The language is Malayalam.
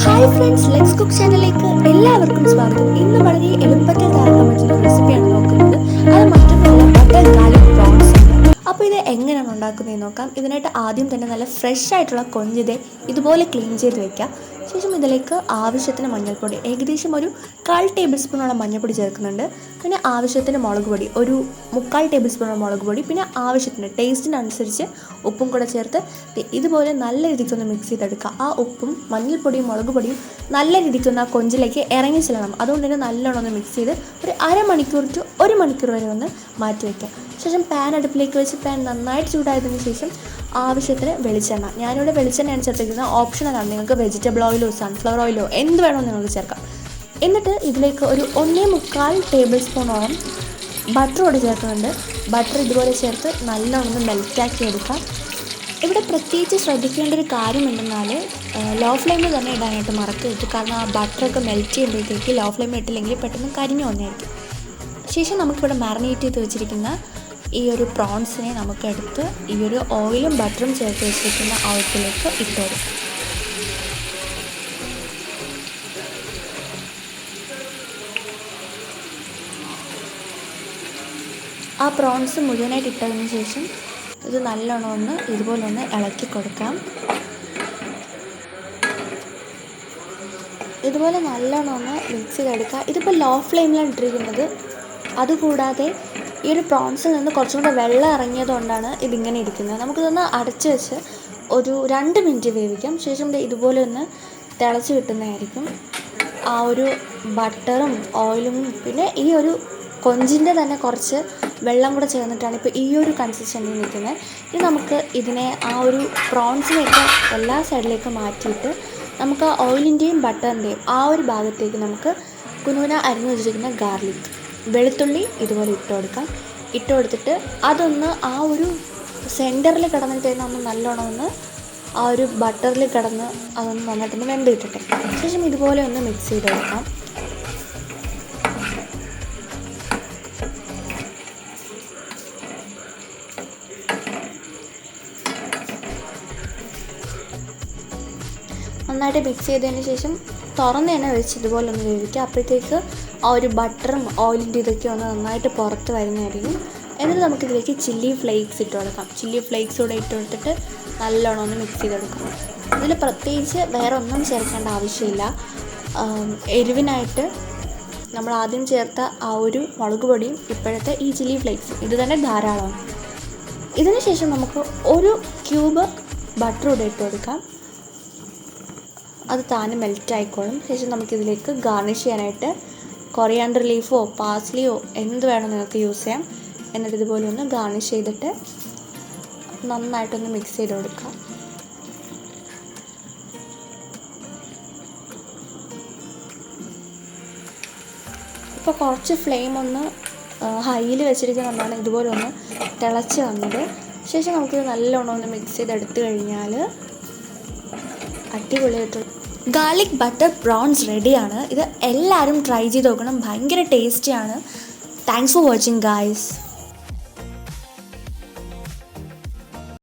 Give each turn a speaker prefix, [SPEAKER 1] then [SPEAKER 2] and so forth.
[SPEAKER 1] ഹായ് ഫ്രണ്ട്സ്, ലെറ്റ്സ് കുക്ക് ചാനലിലേക്ക് എല്ലാവർക്കും സ്വാഗതം. ഇന്ന് വളരെ എളുപ്പത്തിൽ തയ്യാറാക്കാൻ പറ്റുന്ന റെസിപ്പിയാണ് നോക്കുന്നത്. അത് മറ്റൊന്നുമല്ല, ബട്ടർ ഗാർലിക് പ്രോൺസ് ആണ്. അപ്പോൾ ഇത് എങ്ങനെയാണ് ഉണ്ടാക്കുന്നതെന്ന് നോക്കാം. ഇതിനായിട്ട് ആദ്യം തന്നെ നല്ല ഫ്രഷ് ആയിട്ടുള്ള കൊഞ്ചിതെ ഇതുപോലെ ക്ലീൻ ചെയ്ത് വെക്കാം. ശേഷം ഇതിലേക്ക് ആവശ്യത്തിന് മഞ്ഞൾപ്പൊടി, ഏകദേശം ഒരു 1/4 ടേബിൾ സ്പൂണോളം മഞ്ഞൾപ്പൊടി ചേർക്കുന്നുണ്ട്. പിന്നെ ആവശ്യത്തിന് മുളക് പൊടി, ഒരു 3/4 ടേബിൾ സ്പൂണോളം മുളക് പൊടി, പിന്നെ ആവശ്യത്തിന് ടേസ്റ്റിനനുസരിച്ച് ഉപ്പും കൂടെ ചേർത്ത് ഇതുപോലെ നല്ല രീതിക്കൊന്ന് മിക്സ് ചെയ്തെടുക്കുക. ആ ഉപ്പും മഞ്ഞൾപ്പൊടിയും മുളക് പൊടിയും നല്ല രീതിക്കൊന്ന് ആ കൊഞ്ചിലേക്ക് ഇറങ്ങി ചെല്ലണം. അതുകൊണ്ട് തന്നെ നല്ലോണം ഒന്ന് മിക്സ് ചെയ്ത് ഒരു അരമണിക്കൂർ ടു 1 മണിക്കൂർ വരെ ഒന്ന് മാറ്റി വയ്ക്കാം. ശേഷം പാൻ അടുപ്പിലേക്ക് വെച്ച് പാൻ നന്നായിട്ട് ചൂടായതിനു ശേഷം ആവശ്യത്തിന് വെളിച്ചെണ്ണ, ഞാനിവിടെ വെളിച്ചെണ്ണയാണ് ചേർത്തിരിക്കുന്നത്, ഓപ്ഷണലാണ്. നിങ്ങൾക്ക് വെജിറ്റബിൾ ഓയിലോ സൺഫ്ലവർ ഓയിലോ എന്ത് വേണമെന്ന് നിങ്ങൾക്ക് ചേർക്കാം. എന്നിട്ട് ഇതിലേക്ക് ഒരു 1.25 ടേബിൾ സ്പൂണോളം ബട്ടർ കൂടി ചേർക്കുന്നുണ്ട്. ബട്ടർ ഇതുപോലെ ചേർത്ത് നല്ലോണം മെൽറ്റാക്കി എടുക്കാം. ഇവിടെ പ്രത്യേകിച്ച് ശ്രദ്ധിക്കേണ്ട ഒരു കാര്യം എന്തെന്നാൽ ലോ ഫ്ലെയിമിൽ തന്നെ ഇടാനായിട്ട് മറക്കരുത്. കാരണം ആ ബട്ടറൊക്കെ മെൽറ്റ് ചെയ്യുമ്പോഴത്തേക്ക് ലോ ഫ്ലെയിമിൽ ഇട്ടില്ലെങ്കിൽ പെട്ടെന്ന് കരിഞ്ഞു വന്നായിരിക്കും. ശേഷം നമുക്കിവിടെ മാറിനേറ്റ് ചെയ്ത് വെച്ചിരിക്കുന്ന ഈ ഒരു പ്രോൺസിനെ നമുക്കെടുത്ത് ഈ ഒരു ഓയിലും ബട്ടറും ചേർത്ത് വെച്ചിരിക്കുന്ന ഔട്ടിലേക്ക് ഇട്ട് കൊടുക്കും. ആ പ്രോൺസ് മുഴുവനായിട്ട് ഇട്ടതിന് ശേഷം ഇത് നല്ലോണം ഒന്ന് ഇതുപോലെ ഒന്ന് ഇളക്കി കൊടുക്കാം. ഇതുപോലെ നല്ലോണം ഒന്ന് മിക്സ് ചെയ്തെടുക്കുക. ഇതിപ്പോൾ ലോ ഫ്ലെയിമിലാണ് ഇട്ടിരിക്കുന്നത്. അതുകൂടാതെ ഈ ഒരു പ്രോൺസിൽ നിന്ന് കുറച്ചും കൂടെ വെള്ളം ഇറങ്ങിയതുകൊണ്ടാണ് ഇതിങ്ങനെ ഇരിക്കുന്നത്. നമുക്കിതൊന്ന് അടച്ച് വെച്ച് ഒരു 2 മിനിറ്റ് വേവിക്കാം. ശേഷം ഇതുപോലെ ഒന്ന് തിളച്ച് കിട്ടുന്നതായിരിക്കും. ആ ഒരു ബട്ടറും ഓയിലും പിന്നെ ഈ ഒരു കൊഞ്ചിൻ്റെ തന്നെ കുറച്ച് വെള്ളം കൂടെ ചേർന്നിട്ടാണ് ഇപ്പോൾ ഈ ഒരു കൺസിസ്റ്റൻസി നിൽക്കുന്നത്. ഇനി നമുക്ക് ഇതിനെ ആ ഒരു പ്രോൺസിനെയൊക്കെ എല്ലാ സൈഡിലേക്കും മാറ്റിയിട്ട് നമുക്ക് ആ ഓയിലിൻ്റെയും ബട്ടറിൻ്റെയും ആ ഒരു ഭാഗത്തേക്ക് നമുക്ക് കുനുകുന അരിഞ്ഞു വെച്ചിരിക്കുന്ന ഗാർലിക്, വെളുത്തുള്ളി ഇതുപോലെ ഇട്ട് കൊടുക്കാം. ഇട്ട് കൊടുത്തിട്ട് അതൊന്ന് ആ ഒരു സെൻറ്ററിൽ കിടന്നിട്ട് ഒന്ന് നല്ലോണം ഒന്ന് ആ ഒരു ബട്ടറിൽ കിടന്ന് അതൊന്ന് നന്നായിട്ടൊന്ന് വെന്ത് കിട്ടട്ടെ. ശേഷം ഇതുപോലെ ഒന്ന് മിക്സ് ചെയ്ത് കൊടുക്കാം. നന്നായിട്ട് മിക്സ് ചെയ്തതിന് ശേഷം തുറന്ന് തന്നെ വെച്ച് ഇതുപോലെ ഒന്ന് വേവിക്കുക. അപ്പോഴത്തേക്ക് ആ ഒരു ബട്ടറും ഓയിലിൻ്റെ ഇതൊക്കെ ഒന്ന് നന്നായിട്ട് പുറത്ത് വരുന്നതായിരിക്കും. എന്നിട്ട് നമുക്കിതിലേക്ക് ചില്ലി ഫ്ലേക്സ് ഇട്ട് കൊടുക്കാം. ചില്ലി ഫ്ലേക്സ് കൂടെ ഇട്ട് കൊടുത്തിട്ട് നല്ലോണം ഒന്ന് മിക്സ് ചെയ്തെടുക്കാം. ഇതിൽ പ്രത്യേകിച്ച് വേറെ ഒന്നും ചേർക്കേണ്ട ആവശ്യമില്ല. എരിവിനായിട്ട് നമ്മൾ ആദ്യം ചേർത്ത ആ ഒരു മുളക് പൊടിയും ഇപ്പോഴത്തെ ഈ ചില്ലി ഫ്ലേക്സും ഇത് തന്നെ ധാരാളമാണ്. ഇതിന് ശേഷം നമുക്ക് ഒരു ക്യൂബ് ബട്ടർ കൂടെ ഇട്ട് കൊടുക്കാം. അത് താനെ മെൽറ്റ് ആയിക്കോളും. ശേഷം നമുക്കിതിലേക്ക് ഗാർണിഷ് ചെയ്യാനായിട്ട് കൊറിയാണ്ടർ ലീഫോ പാസ്ലിയോ എന്ത് വേണം നിങ്ങൾക്ക് യൂസ് ചെയ്യാം. എന്നിട്ട് ഇതുപോലെ ഒന്ന് ഗാർണിഷ് ചെയ്തിട്ട് നന്നായിട്ടൊന്ന് മിക്സ് ചെയ്ത് കൊടുക്കാം. ഇപ്പോൾ കുറച്ച് ഫ്ലെയിം ഒന്ന് ഹൈയിൽ വെച്ചിരിക്കുന്നതുകൊണ്ടാണ് ഇതുപോലെ ഒന്ന് തിളച്ച് വന്നത്. ശേഷം നമുക്കിത് നല്ലോണം ഒന്ന് മിക്സ് ചെയ്തെടുത്ത് കഴിഞ്ഞാൽ അടിപൊളിയായിട്ടുള്ള ഗാർലിക് ബട്ടർ പ്രോൺസ് റെഡിയാണ്. ഇത് എല്ലാവരും ട്രൈ ചെയ്ത് നോക്കണം, ഭയങ്കര ടേസ്റ്റിയാണ്. Thanks for watching guys.